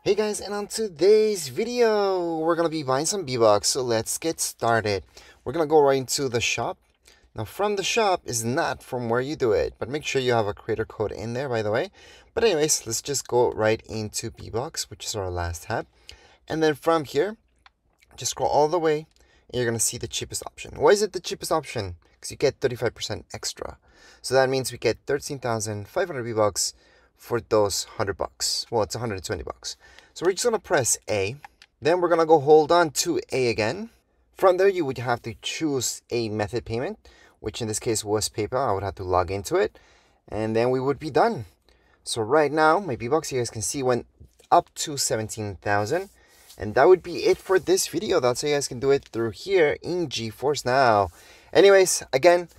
Hey guys, and on today's video, we're gonna be buying some V-Bucks, so let's get started. We're gonna go right into the shop. Now from the shop is not from where you do it, but make sure you have a creator code in there, by the way. But anyways, let's just go right into V-Bucks, which is our last tab. And then from here, just scroll all the way, and you're gonna see the cheapest option. Why is it the cheapest option? Because you get 35% extra. So that means we get 13,500 V-Bucks for those 100 bucks. Well, it's 120 bucks. So we're just gonna press A. Then we're gonna go hold on to A again. From there, you would have to choose a method payment, which in this case was PayPal. I would have to log into it, and then we would be done. So right now, my V-Bucks, you guys can see, went up to 17,000. And that would be it for this video. That's how you guys can do it through here in GeForce Now. Anyways, again,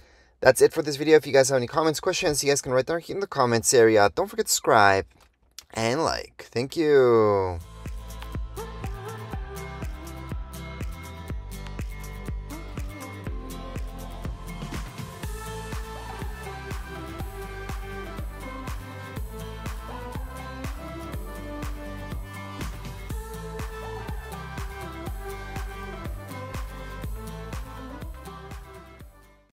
that's it for this video. If you guys have any comments, questions, you guys can write down here in the comments area. Don't forget to subscribe and like. Thank you.